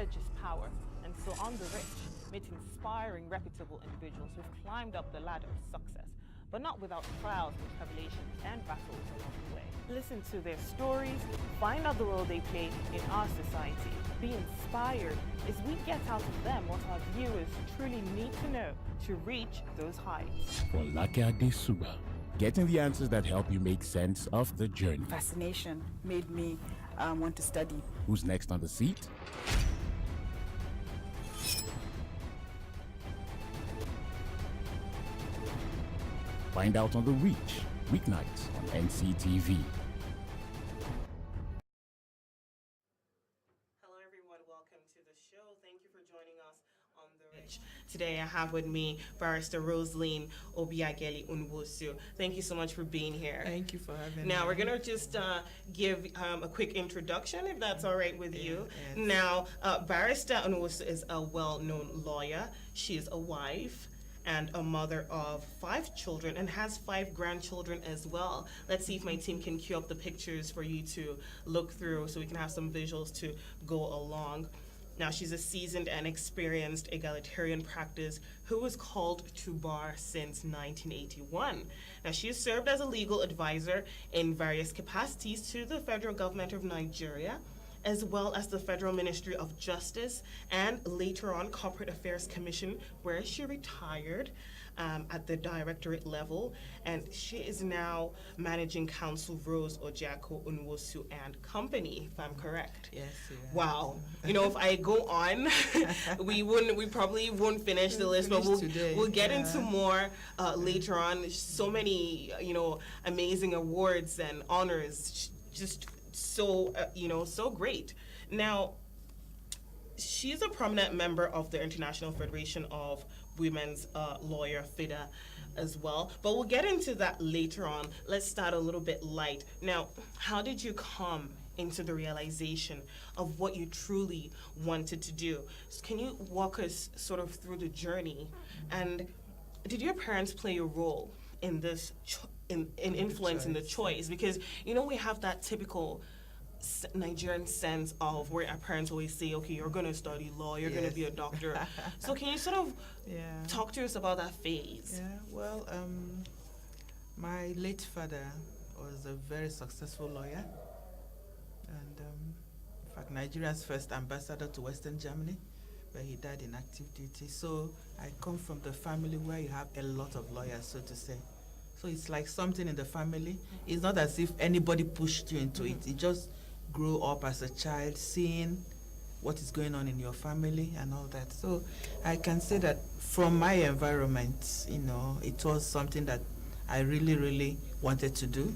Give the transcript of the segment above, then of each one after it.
knowledge is power, and so on the rich, meet inspiring, reputable individuals who've climbed up the ladder of success, but not without trials and tribulations and battles along the way. Listen to their stories, find out the role they play in our society, be inspired as we get out of them what our viewers truly need to know to reach those heights. Folake Adesugba, getting the answers that help you make sense of the journey. Fascination made me want to study. Who's next on the seat? Find out on The Reach, weeknights on NCTV. Hello everyone, welcome to the show. Thank you for joining us on The Reach. Today I have with me Barrister Roseline Nwosu. Thank you so much for being here. Thank you for having me. Now we're gonna just give a quick introduction, if that's all right with you. Yes. Now, Barrister Nwosu is a well-known lawyer. She is a wife and a mother of 5 children and has 5 grandchildren as well. Let's see if my team can cue up the pictures for you to look through so we can have some visuals to go along. Now, she's a seasoned and experienced egalitarian practice who was called to bar since 1981. Now, she has served as a legal advisor in various capacities to the federal government of Nigeria, as well as the Federal Ministry of Justice, and later on Corporate Affairs Commission, where she retired at the directorate level. And she is now managing counsel Rose Ojiako Nwosu and Company, if I'm correct. Yes. Wow. You know, if I go on, we probably won't finish the list, but we'll get into more later on. So many, amazing awards and honors, just so so great. Now, she's a prominent member of the International Federation of Women's Lawyer, FIDA, as well, but we'll get into that later on. Let's start a little bit light. Now, how did you come into the realization of what you truly wanted to do? So can you walk us sort of through the journey, and did your parents play a role in this in influencing the choice? Because we have that typical Nigerian sense of where our parents always say, okay, you're going to study law, you're going to be a doctor. So can you sort of talk to us about that phase? Yeah, well, my late father was a very successful lawyer, and in fact, Nigeria's first ambassador to Western Germany, but he died in active duty. So I come from the family where you have a lot of lawyers, so to say. So it's like something in the family. It's not as if anybody pushed you into it. It just grew up as a child, seeing what is going on in your family and all that. So I can say that from my environment, it was something that I really, really wanted to do.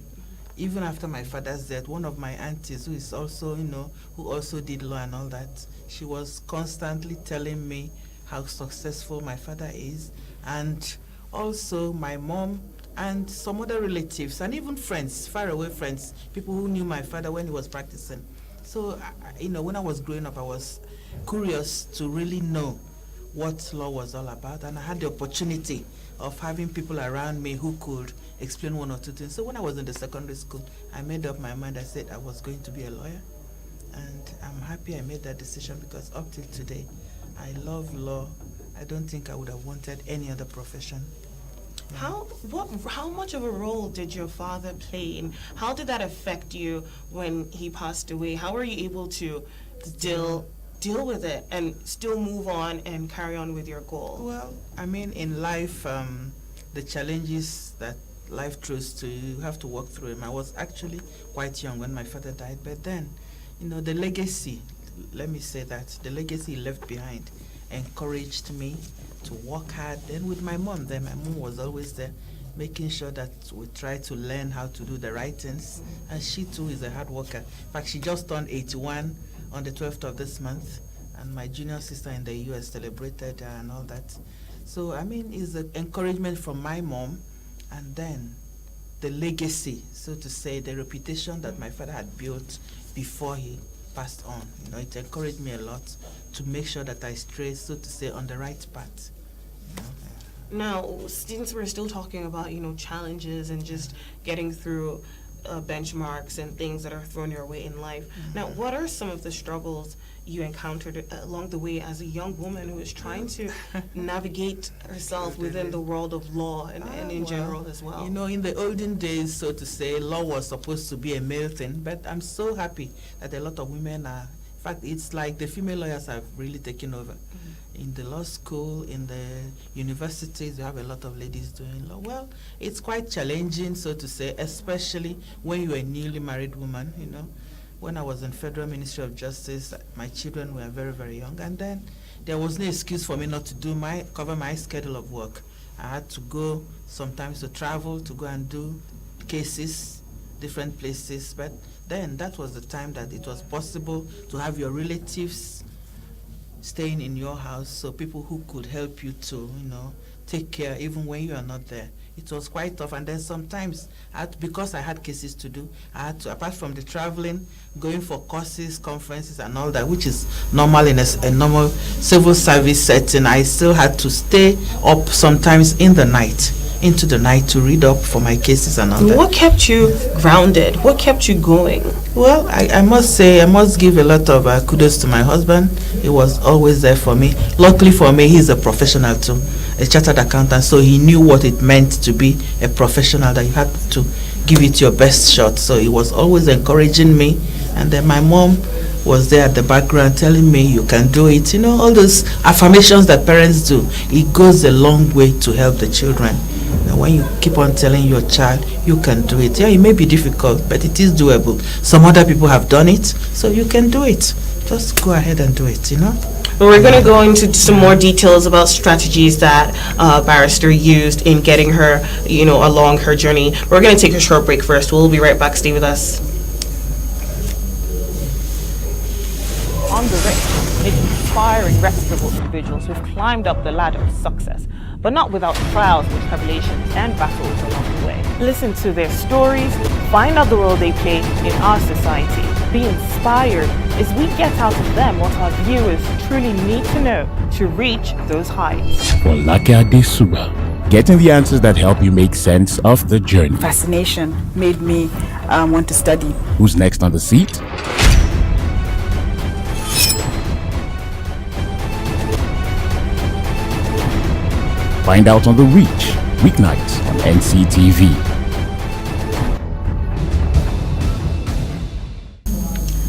Even after my father's death, one of my aunties, who is also, who also did law and all that, she was constantly telling me how successful my father is, and also my mom and some other relatives, and even friends, faraway friends, people who knew my father when he was practicing. So, when I was growing up, I was curious to really know what law was all about, and I had the opportunity of having people around me who could explain one or two things. So when I was in the secondary school, I made up my mind. I said I was going to be a lawyer, and I'm happy I made that decision, because up till today, I love law. I don't think I would have wanted any other profession. How much of a role did your father play in? How did that affect you when he passed away? How were you able to deal with it and still move on and carry on with your goal? Well, I mean, in life, the challenges that life throws to you, you have to work through them. I was actually quite young when my father died, but then, the legacy, let me say that, the legacy he left behind encouraged me to work hard. Then with my mom, my mom was always there, making sure that we try to learn how to do the right things. And she too is a hard worker. In fact, she just turned 81 on the 12th of this month, and my junior sister in the US celebrated and all that. So, I mean, it's an encouragement from my mom, and then the legacy, so to say, the reputation that my father had built before he passed on. It encouraged me a lot to make sure that I stray, so to say, on the right path. Now, since we're still talking about, challenges and just getting through benchmarks and things that are thrown your way in life. Now, what are some of the struggles you encountered along the way as a young woman who is trying to navigate herself within the world of law and in general as well? You know, in the olden days, so to say, law was supposed to be a male thing, but I'm so happy that a lot of women are. In fact, it's like the female lawyers have really taken over. In the law school, in the universities, you have a lot of ladies doing law. Well, it's quite challenging, so to say, especially when you're a newly married woman, you know. When I was in Federal Ministry of Justice, my children were very, very young, and then there was no excuse for me not to cover my schedule of work. I had to go sometimes to travel, to go and do cases, different places, but then that was the time that it was possible to have your relatives staying in your house, so people who could help you to, you know, take care even when you are not there. It was quite tough, and then sometimes, because I had cases to do, I had to, apart from the traveling, going for courses, conferences, and all that, which is normal in a normal civil service setting, I still had to stay up sometimes into the night to read up for my cases and all that. What kept you grounded? What kept you going? Well, I must say, I must give a lot of kudos to my husband. He was always there for me. Luckily for me, he's a professional too, a chartered accountant, so he knew what it meant to be a professional, that you had to give it your best shot. So he was always encouraging me. And then my mom was there at the background telling me, you can do it. You know, all those affirmations that parents do, it goes a long way to help the children. And when you keep on telling your child, you can do it. Yeah, it may be difficult, but it is doable. Some other people have done it, so you can do it. Just go ahead and do it, you know. Well, we're going to go into some more details about strategies that Barrister used in getting her, you know, along her journey. We're going to take a short break first. We'll be right back. Stay with us. On the rich, inspiring reputable individuals who've climbed up the ladder of success, but not without trials and tribulations and battles along the way. Listen to their stories, find out the role they play in our society, be inspired as we get out of them what our viewers truly need to know to reach those heights. Folake Adesugba, getting the answers that help you make sense of the journey. Fascination made me want to study. Who's next on the seat? Find out on The Reach, weeknights on NCTV.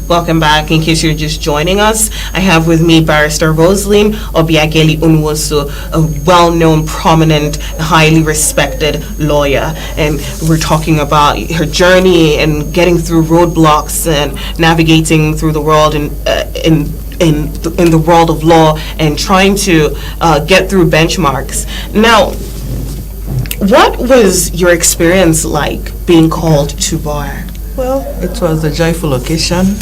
Welcome back. In case you're just joining us, I have with me Barrister Roseline Nwosu, a well-known, prominent, highly respected lawyer. And we're talking about her journey and getting through roadblocks and navigating through the world in the world of law and trying to get through benchmarks. Now, what was your experience like being called to bar? Well, it was a joyful occasion.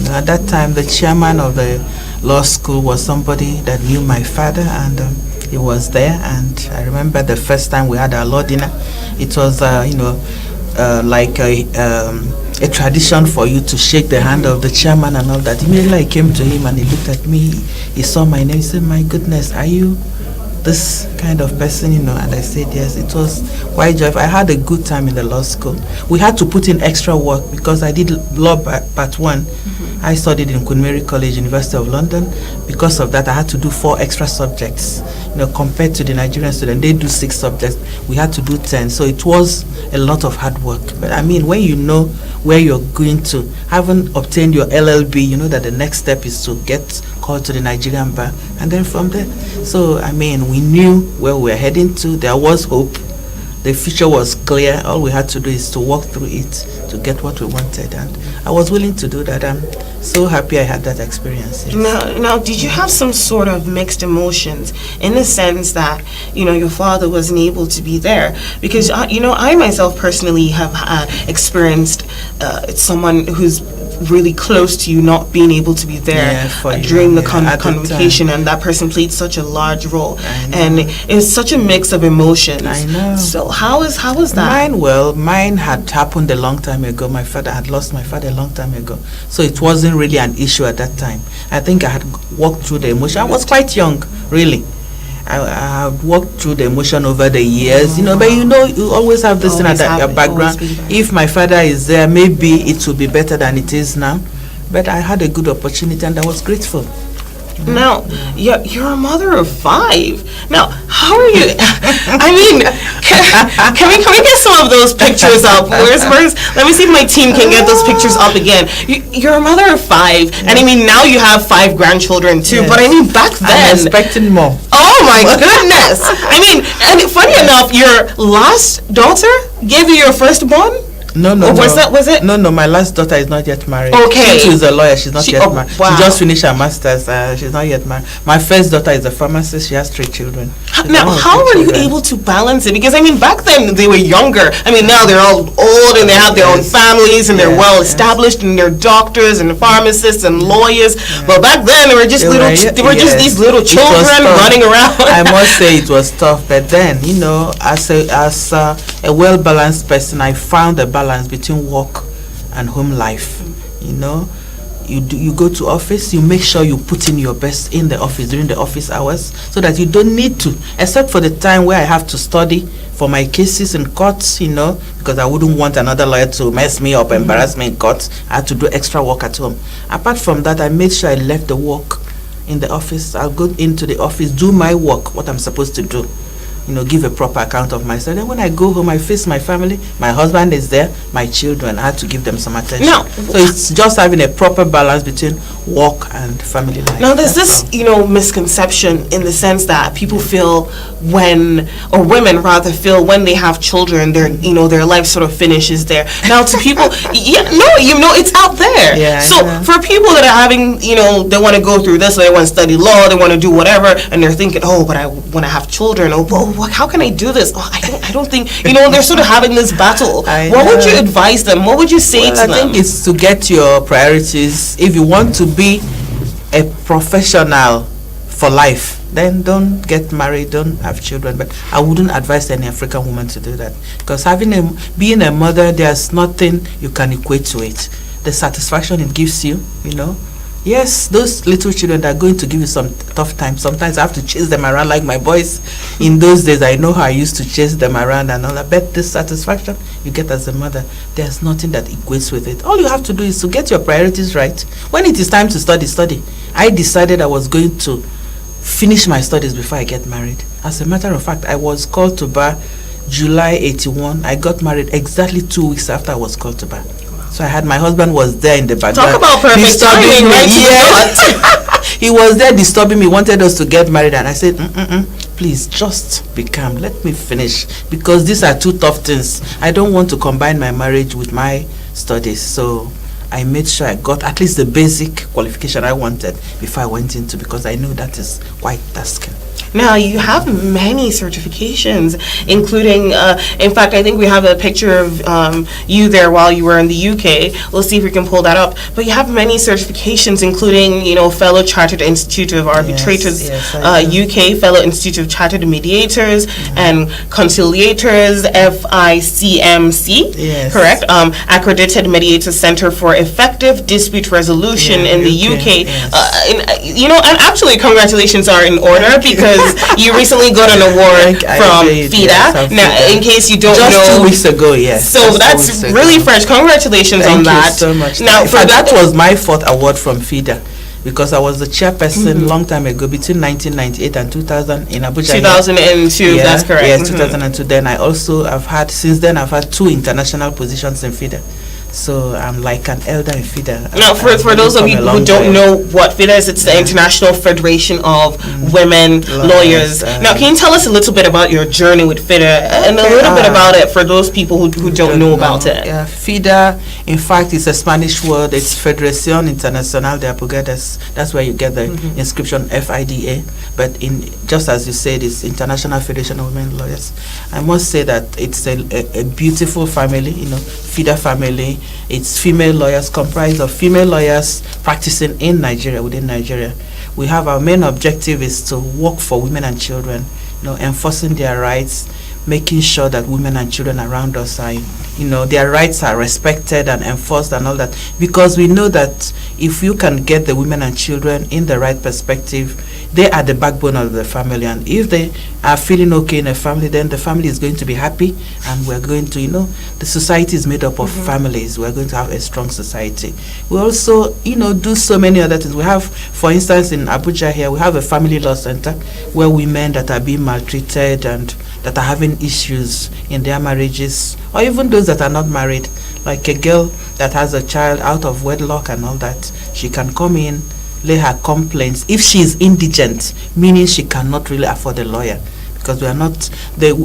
At that time, the chairman of the law school was somebody that knew my father, and he was there. And I remember the first time we had our law dinner, it was, like a tradition for you to shake the hand of the chairman and all that. Immediately I came to him and he looked at me, he saw my name, he said, my goodness, are you this kind of person, you know? And I said, yes. It was quite joyful. I had a good time in the law school. We had to put in extra work because I did law part one. I studied in Queen Mary College, University of London. Because of that, I had to do 4 extra subjects. You know, compared to the Nigerian student, they do 6 subjects. We had to do 10. So it was a lot of hard work. But I mean, when you know where you're going to, haven't obtained your LLB, you know that the next step is to get called to the Nigerian bar. And then from there, so I mean, we knew where we were heading to. There was hope. The future was clear. All we had to do is to walk through it to get what we wanted, and I was willing to do that. I'm so happy I had that experience. Yes. Now, did you have some sort of mixed emotions in the sense that, you know, your father wasn't able to be there? Because, I myself personally have experienced someone who's really close to you not being able to be there during the convocation, and that person played such a large role, and it's such a mix of emotions. I know. So how was that? Mine had happened a long time ago. My father had lost my father a long time ago, so it wasn't really an issue at that time. I think I had walked through the emotion. I was quite young, really. I I've walked through the emotion over the years, but you always have this thing at your background. If my father is there, maybe it will be better than it is now. But I had a good opportunity and I was grateful. Now, you're a mother of 5. Now, how are you? I mean, can we get some of those pictures up? Where's? Let me see if my team can get those pictures up again. You're a mother of 5, and I mean now you have 5 grandchildren too. Yes. But I mean back then, I'm expecting more. Oh my goodness! I mean, and funny enough, your last daughter gave you your firstborn. No. Was it? No, my last daughter is not yet married. Okay. She is a lawyer. She's not yet married. Wow. She just finished her master's. She's not yet married. My first daughter is a pharmacist. She has 3 children. Now, how were you able to balance it? Because, I mean, back then they were younger. I mean, now they're all old and they have their own families and they're well established and they're doctors and pharmacists and lawyers. But back then they were just just these little children running around. I must say it was tough. But then, as a well-balanced person, I found a balance between work and home life. You go to office, you make sure you put in your best in the office during the office hours so that you don't need to, except for the time where I have to study for my cases in courts, because I wouldn't want another lawyer to mess me up, embarrass me in court. I had to do extra work at home. Apart from that, I made sure I left the work in the office. I'll go into the office, do my work, what I'm supposed to do. Give a proper account of myself. Then when I go home, I face my family. My husband is there. My children, I had to give them some attention. Now, so it's just having a proper balance between work and family life. Now, there's this, misconception in the sense that people feel women rather feel when they have children, their life sort of finishes there. Now, to people, it's out there. Yeah, so for people that are having, they want to go through this, or they want to study law, they want to do whatever, and they're thinking, but I want to have children. How can I do this? I don't think, they're sort of having this battle. What would you advise them? What would you say to them? I think it's to get your priorities. If you want to be a professional for life, then don't get married, don't have children. But I wouldn't advise any African woman to do that, because being a mother, there's nothing you can equate to it. The satisfaction it gives you, Yes, those little children are going to give you some tough times. Sometimes I have to chase them around like my boys. In those days, I know how I used to chase them around and all that. But the satisfaction you get as a mother, there's nothing that equates with it. All you have to do is to get your priorities right. When it is time to study. I decided I was going to finish my studies before I get married. As a matter of fact, I was called to Barr July 81. I got married exactly 2 weeks after I was called to Barr. So my husband was there in the background. Talk about perfect timing, right? Yes. He was there disturbing me, wanted us to get married, and I said, please, just be calm. Let me finish, because these are 2 tough things. I don't want to combine my marriage with my studies. So I made sure I got at least the basic qualification I wanted before I went into, because I knew that is quite tasking. Now, you have many certifications, including, in fact, I think we have a picture of you there while you were in the UK. We'll see if we can pull that up. But you have many certifications, including, Fellow Chartered Institute of Arbitrators, UK, Fellow Institute of Chartered Mediators and Conciliators, FICMC, correct? Accredited Mediators Center for Effective Dispute Resolution in the UK. And actually, congratulations are in order, because you recently got an award from FIDA. Now, in case you don't know, just 2 weeks ago, yes. So that's really fresh. Congratulations on that. Thank you so much. Now, that was my 4th award from FIDA, because I was the chairperson long time ago, between 1998 and 2000 in Abuja. 2002, that's correct. Yes, 2002. Then since then I've had 2 international positions in FIDA. So I'm like an elder in FIDA. Now, for those of you who don't know what FIDA is, it's the International Federation of Women Lawyers. Now, can you tell us a little bit about your journey with FIDA and a little bit about it for those people who don't know about it? Yeah, FIDA, in fact, it's a Spanish word. It's Federación Internacional de Abogadas. That's where you get the inscription FIDA. But just as you said, it's International Federation of Women Lawyers. I must say that it's a beautiful family, FIDA family. It's female lawyers, comprised of female lawyers practicing in Nigeria, within Nigeria. We have our main objective is to work for women and children, enforcing their rights, making sure that women and children around us are, their rights are respected and enforced and all that. Because we know that if you can get the women and children in the right perspective, they are the backbone of the family, and if they are feeling okay in a family, then the family is going to be happy, and we're going to, the society is made up of families. We're going to have a strong society. We also, do so many other things. We have, for instance, in Abuja here, we have a family law center where women that are being maltreated and that are having issues in their marriages, or even those that are not married, like a girl that has a child out of wedlock and all that, she can come in, lay her complaints. If she is indigent, meaning she cannot really afford a lawyer, because we are not,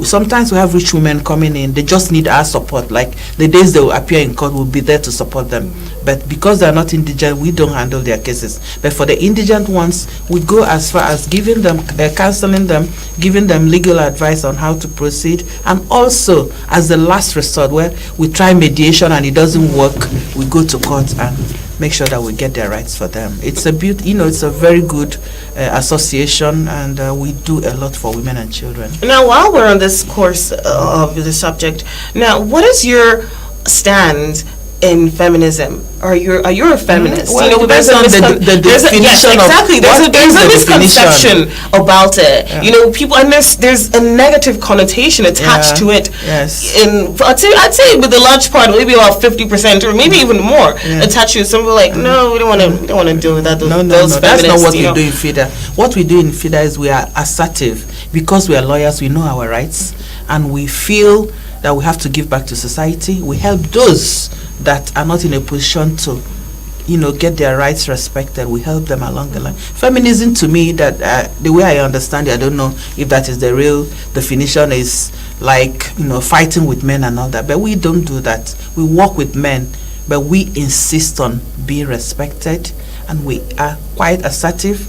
sometimes we have rich women coming in, they just need our support. Like the days they will appear in court, we'll be there to support them. But because they are not indigent, we don't handle their cases. But for the indigent ones, we go as far as giving them, counseling them, giving them legal advice on how to proceed, and also as the last resort, where we try mediation and it doesn't work, we go to court and make sure that we get their rights for them. It's a it's a very good association, and we do a lot for women and children. Now, while we're on this course of the subject, now, what is your stand in feminism? Are you a feminist? Well, there's a definition exactly. There's a misconception about it. Yeah. People, and there's a negative connotation attached to it. Yes. I'd say with a large part, maybe about 50% or maybe even more attached to it. Some people are like, no, we don't want to deal with that. No, that's not what we do in FIDA. What we do in FIDA is we are assertive, because we are lawyers. We know our rights, and we feel that we have to give back to society. We help those that are not in a position to, get their rights respected. We help them along the line. Feminism, to me, that the way I understand it, I don't know if that is the real definition, is like, fighting with men and all that. But we don't do that. We work with men, but we insist on being respected, and we are quite assertive.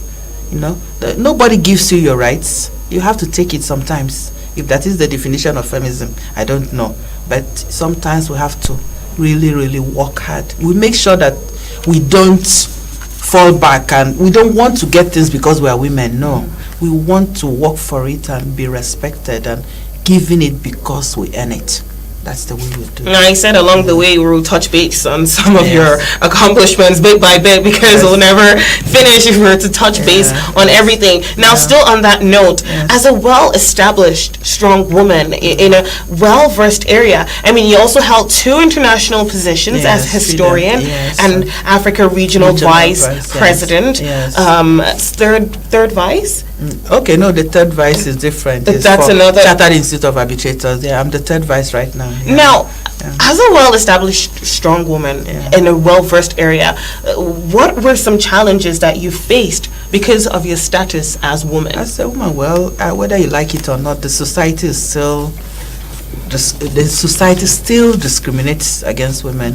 Nobody gives you your rights. You have to take it sometimes. If that is the definition of feminism, I don't know. But sometimes we have to really, really work hard. We make sure that we don't fall back, and we don't want to get things because we are women. No, we want to work for it and be respected, and giving it because we earn it. That's the way we do it. Now, I said along the way we will touch base on some of your accomplishments bit by bit, because we'll never finish if we were to touch base on everything. Now, still on that note, as a well-established, strong woman in a well-versed area, I mean, you also held 2 international positions as historian and Africa Regional Vice President. Third vice? Okay, no, the third vice is different. That's another Chartered Institute of Arbitrators. Yeah, I'm the third vice right now. Yeah. Now, as a well-established, strong woman in a well-versed area, what were some challenges that you faced because of your status as woman? As a woman, well, whether you like it or not, the society is still discriminates against women,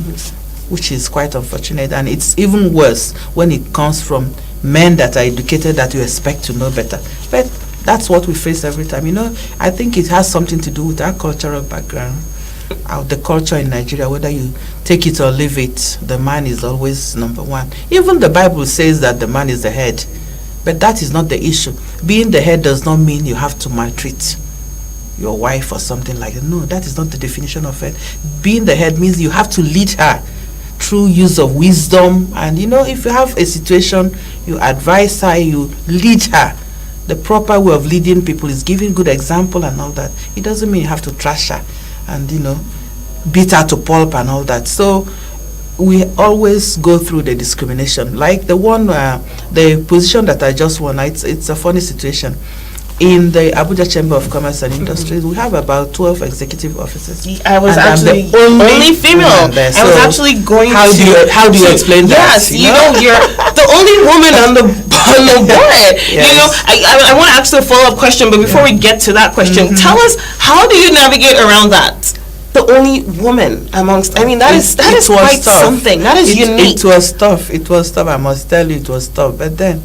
which is quite unfortunate, and it's even worse when it comes from men that are educated, that you expect to know better. But that's what we face every time. I think it has something to do with our cultural background. The culture in Nigeria, whether you take it or leave it, the man is always number one. Even the Bible says that the man is the head, but that is not the issue. Being the head does not mean you have to maltreat your wife or something like that. No, that is not the definition of it. Being the head means you have to lead her through use of wisdom, and if you have a situation, you advise her, you lead her. The proper way of leading people is giving good example and all that. It doesn't mean you have to trash her and beat her to pulp and all that. So we always go through the discrimination. Like the position that I just won, it's a funny situation. In the Abuja Chamber of Commerce and Industries, we have about 12 executive officers. I was actually the only female. There. I was actually going how do you explain that? Yes, you're the only woman on the board. Yes. I want to ask a follow-up question, but before we get to that question, tell us, how do you navigate around that? The only woman amongst, that is quite something. That is unique. It was tough. I must tell you, it was tough. But then,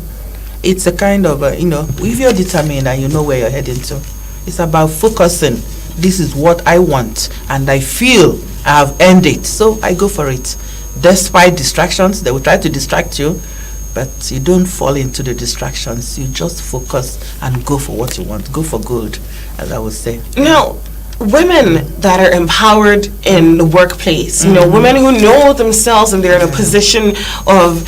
it's a kind of, if you're determined and you know where you're heading to, it's about focusing. This is what I want, and I feel I have earned it, so I go for it. Despite distractions, they will try to distract you, but you don't fall into the distractions. You just focus and go for what you want. Go for gold, as I would say. Now, women that are empowered in the workplace, you know, women who know themselves and they're in a position of,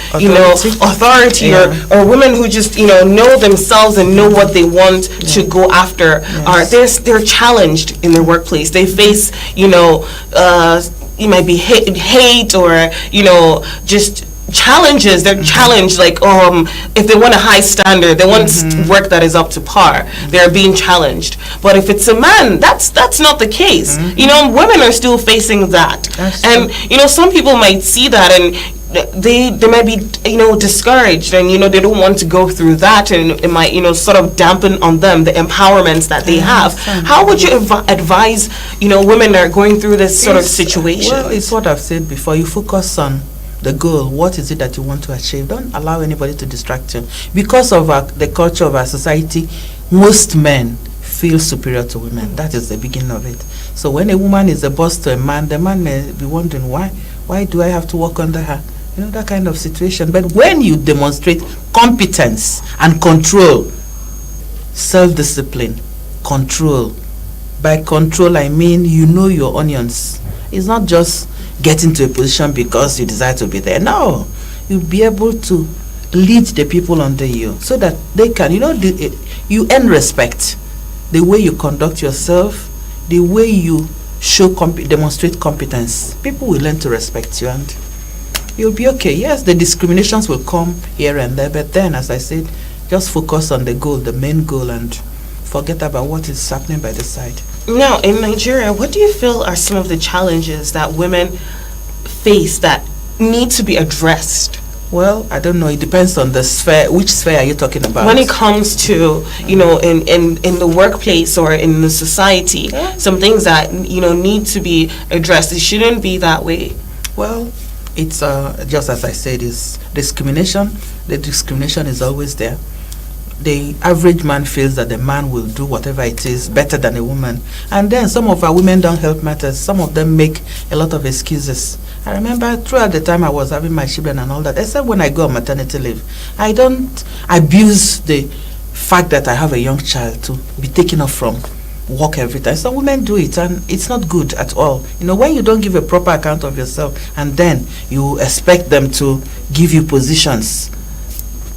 authority, or women who just, know themselves and know what they want to go after, they're challenged in their workplace. They face, you might be hate or, just challenges. They're challenged, like if they want a high standard, they want work that is up to par, they're being challenged. But if it's a man, that's not the case. Women are still facing that. And some people might see that and they might be discouraged, and they don't want to go through that, and it might sort of dampen on them the empowerments that they have. How would you advise women that are going through this sort of situation? Well, it's what I've said before. You focus on the goal. What is it that you want to achieve? Don't allow anybody to distract you. Because of the culture of our society, most men feel superior to women. That is the beginning of it. So when a woman is the boss to a man, the man may be wondering, why do I have to work under her? That kind of situation. But when you demonstrate competence and control, self-discipline, control. By control, I mean your onions. It's not just get into a position because you desire to be there. No, you'll be able to lead the people under you so that they can, you earn respect. The way you conduct yourself, the way you demonstrate competence, people will learn to respect you and you'll be okay. Yes, the discriminations will come here and there, but then, as I said, just focus on the goal, the main goal, and forget about what is happening by the side. Now, in Nigeria, what do you feel are some of the challenges that women face that need to be addressed? Well, I don't know. It depends on the sphere. Which sphere are you talking about? When it comes to, in the workplace or in the society, some things that, need to be addressed. It shouldn't be that way. Well, it's just as I said, is discrimination. The discrimination is always there. The average man feels that the man will do whatever it is better than a woman. And then some of our women don't help matters. Some of them make a lot of excuses. I remember throughout the time I was having my children and all that, except when I go on maternity leave, I don't abuse the fact that I have a young child to be taken off from work every time. Some women do it and it's not good at all. When you don't give a proper account of yourself and then you expect them to give you positions,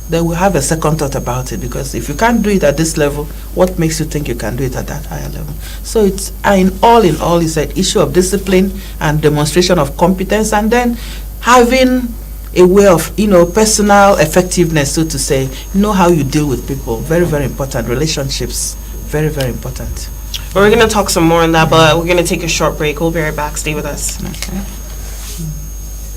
they will have a second thought about it, because if you can't do it at this level, what makes you think you can do it at that higher level? So it's in all, it's an issue of discipline and demonstration of competence, and then having a way of, personal effectiveness, so to say, how you deal with people. Very, very important. Relationships, very, very important. We're going to talk some more on that, but we're going to take a short break. We'll be right back. Stay with us. Okay.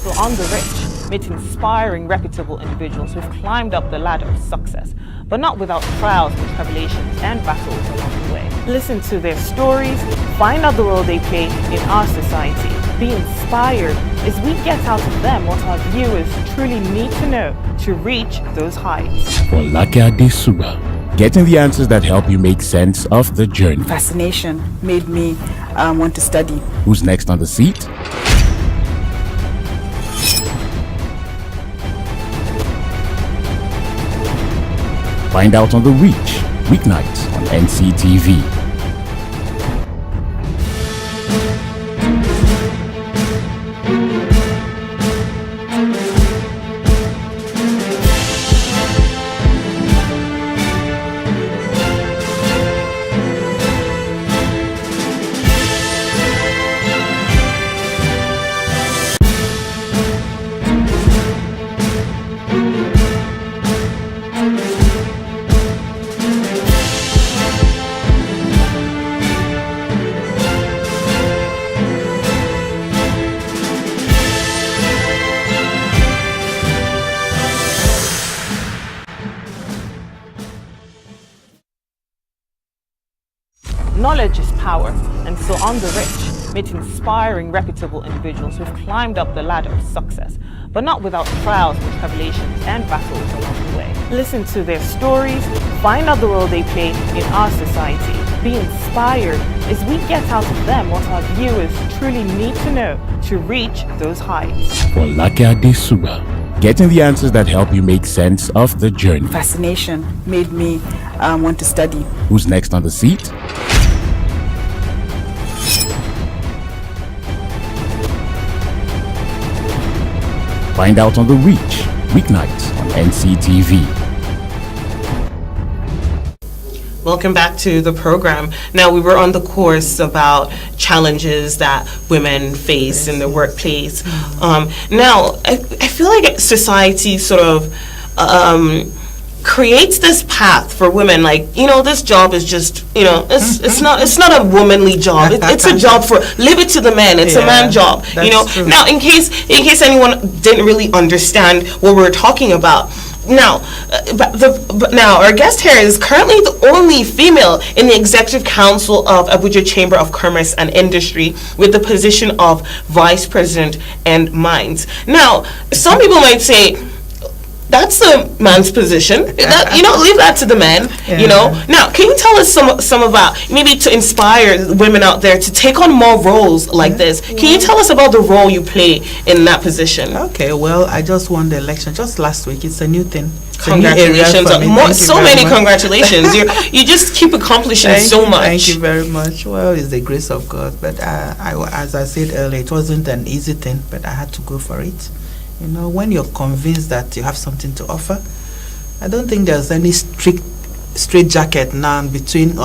So on the rich, meet inspiring, reputable individuals who've climbed up the ladder of success, but not without trials and tribulations and battles along the way. Listen to their stories, find out the role they play in our society, be inspired as we get out of them what our viewers truly need to know to reach those heights. Folake Adesugba, getting the answers that help you make sense of the journey. Fascination made me want to study. Who's next on the seat? Find out on The Reach, weeknights on NCTV. Knowledge is power, and so on the rich, meet inspiring, reputable individuals who've climbed up the ladder of success, but not without trials and tribulations and battles along the way. Listen to their stories, find out the role they play in our society, be inspired as we get out of them what our viewers truly need to know to reach those heights. Folake Adesugba, getting the answers that help you make sense of the journey. Fascination made me want to study. Who's next on the seat? Find out on The Reach, weeknights on NCTV. Welcome back to the program. Now, we were on the course about challenges that women face in the workplace. Now, I feel like society sort of creates this path for women, like, this job is just, it's not a womanly job. It's a job for, leave it to the man. It's a man job. True. Now, in case anyone didn't really understand what we're talking about. Now, now our guest here is currently the only female in the Executive Council of Abuja Chamber of Commerce and Industry with the position of Vice President and Mines. Now, some people might say, that's a man's position. Leave that to the man. Now, can you tell us some about, maybe to inspire women out there to take on more roles like this? Can you tell us about the role you play in that position? Okay, well, I just won the election just last week. It's a new thing. Congratulations! So many congratulations. You just keep accomplishing so much. Thank you very much. Well, it's the grace of God. But as I said earlier, it wasn't an easy thing, but I had to go for it. When you're convinced that you have something to offer, I don't think there's any straight jacket now between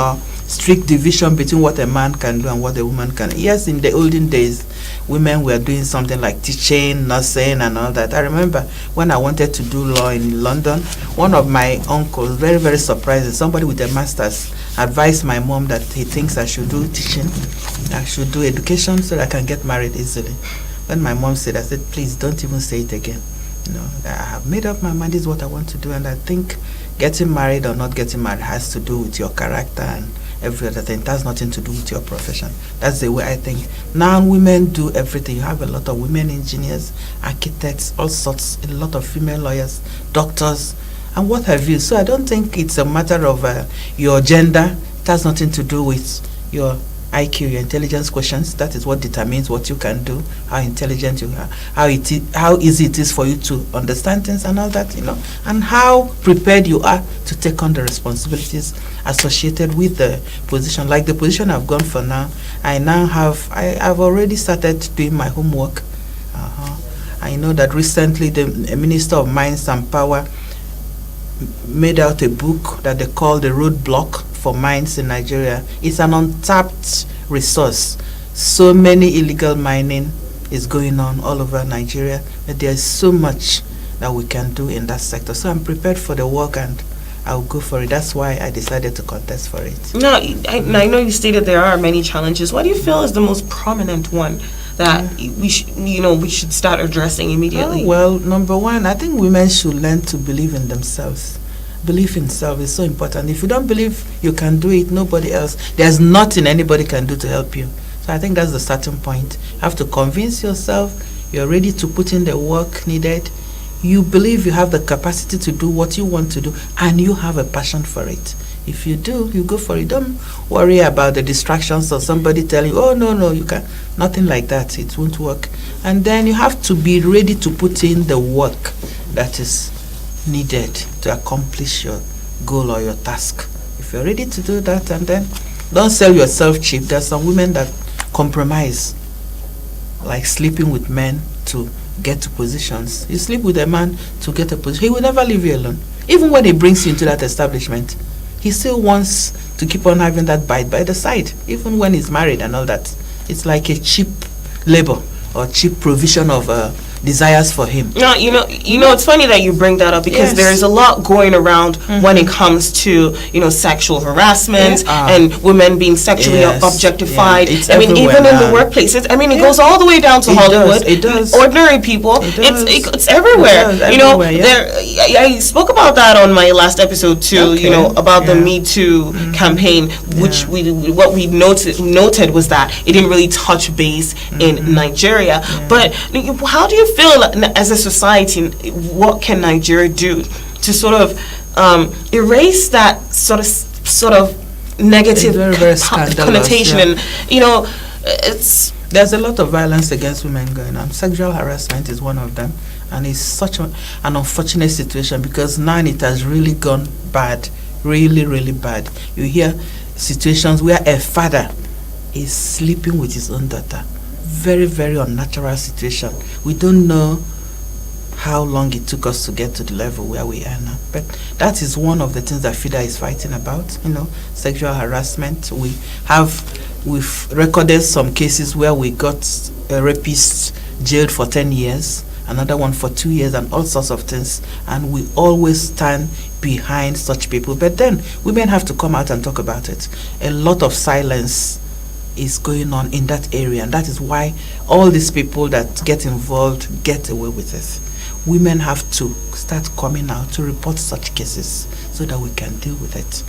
strict division between what a man can do and what a woman can. Yes, in the olden days, women were doing something like teaching, nursing, and all that. I remember when I wanted to do law in London, one of my uncles, very, very surprising, somebody with a master's, advised my mom that he thinks I should do teaching, I should do education so that I can get married easily. When my mom said, I said, please don't even say it again. I have made up my mind, this is what I want to do, and I think getting married or not getting married has to do with your character and every other thing. It has nothing to do with your profession. That's the way I think. Now women do everything. You have a lot of women engineers, architects, all sorts, a lot of female lawyers, doctors, and what have you. So I don't think it's a matter of your gender. It has nothing to do with your IQ, your intelligence questions. That is what determines what you can do, how intelligent you are, how easy it is for you to understand things and all that, and how prepared you are to take on the responsibilities associated with the position. Like the position I've gone for now, I've already started doing my homework. I know that recently the Minister of Mines and Power made out a book that they call The Roadblock for Mines in Nigeria. It's an untapped resource. So many illegal mining is going on all over Nigeria, but there's so much that we can do in that sector. So I'm prepared for the work and I'll go for it. That's why I decided to contest for it. Now, I know you stated there are many challenges. What do you feel is the most prominent one that we should start addressing immediately? Well, number one, I think women should learn to believe in themselves. Belief in self is so important. If you don't believe you can do it, nobody else, there's nothing anybody can do to help you. So I think that's the starting point. You have to convince yourself you're ready to put in the work needed. You believe you have the capacity to do what you want to do, and you have a passion for it. If you do, you go for it. Don't worry about the distractions or somebody telling you, oh, no, you can't. Nothing like that. It won't work. And then you have to be ready to put in the work that is needed to accomplish your goal or your task. If you're ready to do that, and then don't sell yourself cheap. There's some women that compromise, like sleeping with men to get to positions. You sleep with a man to get a position. He will never leave you alone. Even when he brings you into that establishment, he still wants to keep on having that bite by the side, even when he's married and all that. It's like a cheap labor or cheap provision of desires for him. No, it's funny that you bring that up because there's a lot going around when it comes to, sexual harassment and women being sexually objectified. I mean, even in the workplace. It goes all the way down to Hollywood. It does. Ordinary people. It's everywhere. I spoke about that on my last episode too. About the Me Too campaign, which what we noted was that it didn't really touch base in Nigeria. But how do you feel as a society? What can Nigeria do to sort of erase that sort of negative connotation? And there's a lot of violence against women going on. Sexual harassment is one of them, and it's such an unfortunate situation because now it has really gone bad, really, really bad. You hear situations where a father is sleeping with his own daughter. Very, very unnatural situation. We don't know how long it took us to get to the level where we are now. But that is one of the things that FIDA is fighting about, sexual harassment. We've recorded some cases where we got a rapist jailed for 10 years, another one for 2 years, and all sorts of things. And we always stand behind such people. But then women have to come out and talk about it. A lot of silence is going on in that area, and that is why all these people that get involved get away with it. Women have to start coming out to report such cases so that we can deal with it.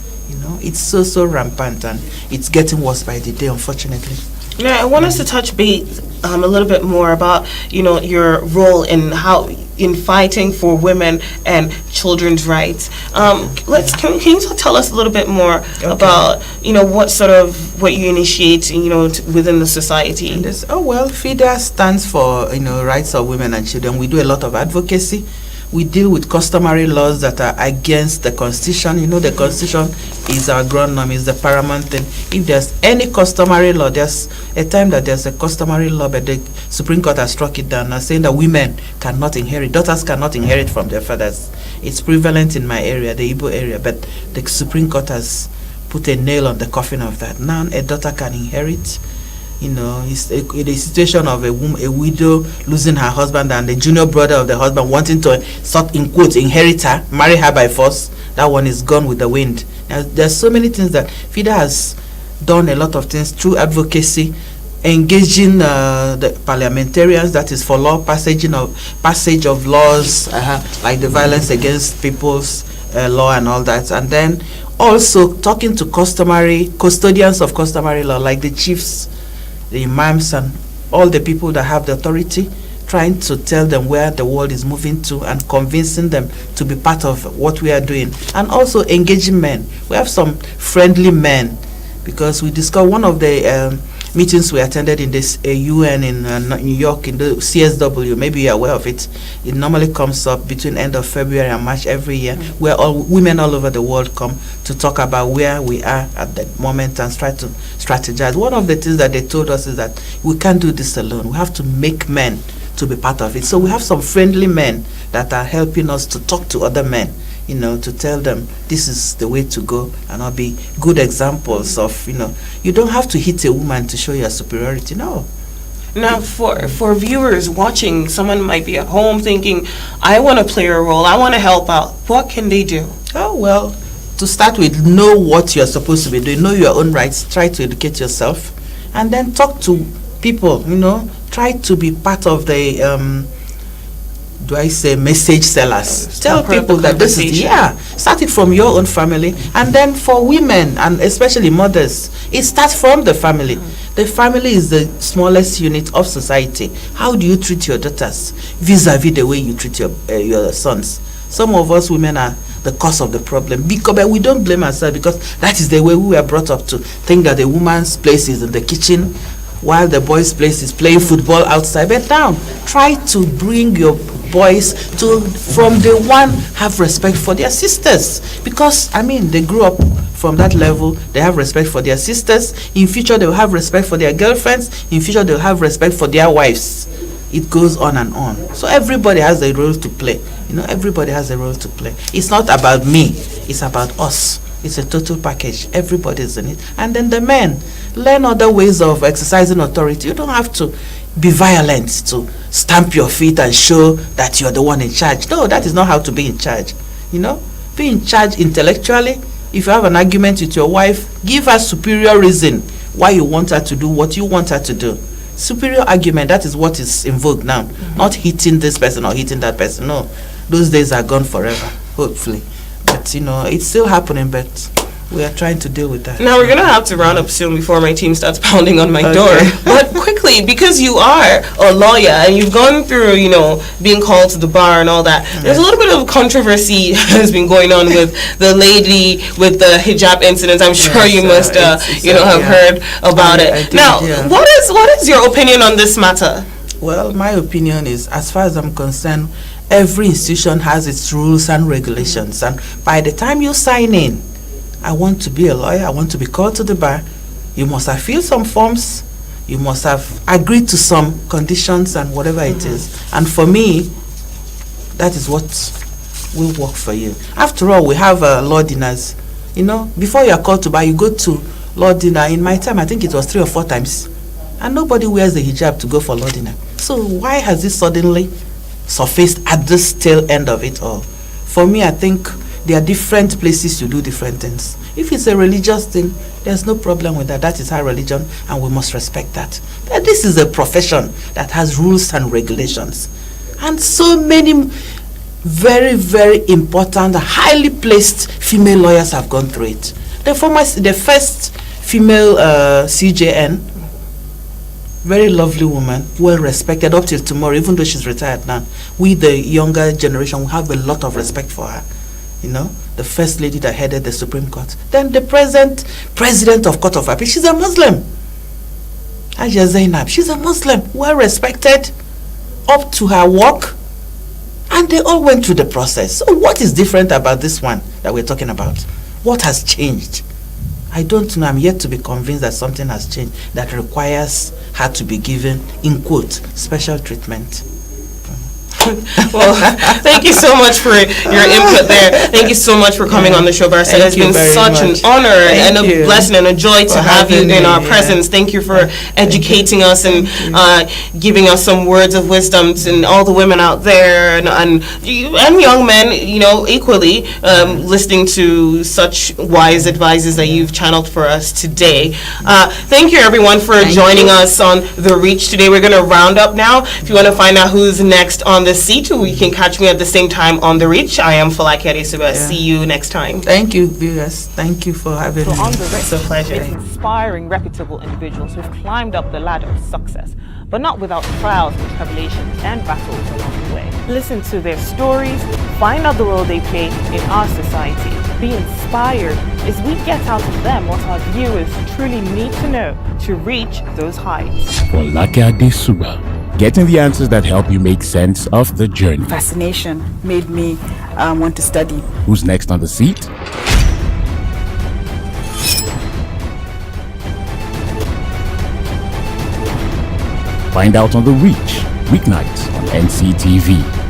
It's so rampant, and it's getting worse by the day, unfortunately. Yeah, I want us to touch base a little bit more about your role in fighting for women and children's rights. Can you tell us a little bit more about what you initiate within the society? FIDA stands for rights of women and children. We do a lot of advocacy. We deal with customary laws that are against the Constitution. The Constitution is our ground norm, is the paramount thing. If there's any customary law, there's a time that there's a customary law, but the Supreme Court has struck it down, saying that women cannot inherit, daughters cannot inherit from their fathers. It's prevalent in my area, the Igbo area, but the Supreme Court has put a nail on the coffin of that. Now a daughter can inherit. It's a situation of a widow losing her husband, and the junior brother of the husband wanting to, in quotes, inherit her, marry her by force. That one is gone with the wind. Now, there's so many things that FIDA has done, a lot of things through advocacy, engaging the parliamentarians, that is for law, passage of laws, like the violence against people's law and all that, and then also talking to custodians of customary law, like the chiefs, the imams, and all the people that have the authority, trying to tell them where the world is moving to and convincing them to be part of what we are doing. And also engaging men. We have some friendly men, because we discovered one of the meetings we attended in this UN in New York, in the CSW, maybe you're aware of it. It normally comes up between end of February and March every year, where women all over the world come to talk about where we are at the moment and try to strategize. One of the things that they told us is that we can't do this alone. We have to make men to be part of it. So we have some friendly men that are helping us to talk to other men, to tell them this is the way to go, and I'll be good examples of, you don't have to hit a woman to show your superiority. No. Now, for viewers watching, someone might be at home thinking, I want to play a role, I want to help out. What can they do? Oh, well, to start with, know what you're supposed to be doing, know your own rights, try to educate yourself, and then talk to people, try to be part of the message sellers. Tell people that this is, start it from your own family. And then for women, and especially mothers, it starts from the family. The family is the smallest unit of society. How do you treat your daughters vis-a-vis the way you treat your sons? Some of us women are the cause of the problem, but we don't blame ourselves, because that is the way we were brought up, to think that the woman's place is in the kitchen while the boy's place is playing football outside. But now, try to bring your boys to, from day one, have respect for their sisters, because they grew up from that level. They have respect for their sisters. In future, they will have respect for their girlfriends. In future, they will have respect for their wives. It goes on and on. So everybody has a role to play. Everybody has a role to play. It's not about me. It's about us. It's a total package. Everybody's in it. And then the men learn other ways of exercising authority. You don't have to be violent to stamp your feet and show that you're the one in charge. No, that is not how to be in charge. Be in charge intellectually. If you have an argument with your wife, give her superior reason why you want her to do what you want her to do. Superior argument, that is what is in vogue now. Not hitting this person or hitting that person. No, those days are gone forever, hopefully. But it's still happening, but we are trying to deal with that. Now we're gonna have to round up soon before my team starts pounding on my door. But quickly, because you are a lawyer and you've gone through, being called to the bar and all that, there's a little bit of controversy has been going on with the lady with the hijab incident. I'm sure you must, have heard about it. Now, what is your opinion on this matter? Well, my opinion is, as far as I'm concerned, every institution has its rules and regulations, and by the time you sign in, I want to be a lawyer, I want to be called to the bar, you must have filled some forms, you must have agreed to some conditions and whatever it is. And for me, that is what will work for you. After all, we have law dinners. You know, before you are called to buy, you go to law dinner. In my time, I think it was 3 or 4 times. And nobody wears the hijab to go for law dinner. So why has this suddenly surfaced at this tail end of it all? For me, I think there are different places to do different things. If it's a religious thing, there's no problem with that. That is our religion, and we must respect that. But this is a profession that has rules and regulations. And so many very, very important, highly placed female lawyers have gone through it. The first female CJN, very lovely woman, well respected up till tomorrow, even though she's retired now. We, the younger generation, we have a lot of respect for her. You know, the first lady that headed the Supreme Court. Then the present president of Court of Appeal, she's a Muslim. Haja Zainab, she's a Muslim, well respected, up to her work, and they all went through the process. So what is different about this one that we're talking about? What has changed? I don't know. I'm yet to be convinced that something has changed that requires her to be given, in quote, special treatment. Well, thank you so much for your input there. Thank you so much for coming on the show, Barr. It has been such an honor and a blessing and a joy to have you in our presence. Thank you for educating us and giving us some words of wisdom to all the women out there and young men, you know, equally listening to such wise advices that you've channeled for us today. Thank you, everyone, for joining us on The Reach today. We're going to round up now. If you want to find out who's next on the seat, you can catch me at the same time on The Reach. I am Folake Adesugba. See you next time. Thank you, viewers. Thank you for having me. On The Reach, it's a pleasure. It's inspiring, reputable individuals who've climbed up the ladder of success, but not without trials and tribulations and battles along the way. Listen to their stories, find out the role they play in our society. Be inspired as we get out of them what our viewers truly need to know to reach those heights. Folake Adesugba, getting the answers that help you make sense of the journey. Fascination made me want to study. Who's next on the seat? Find out on The Reach, weeknights on NCTV.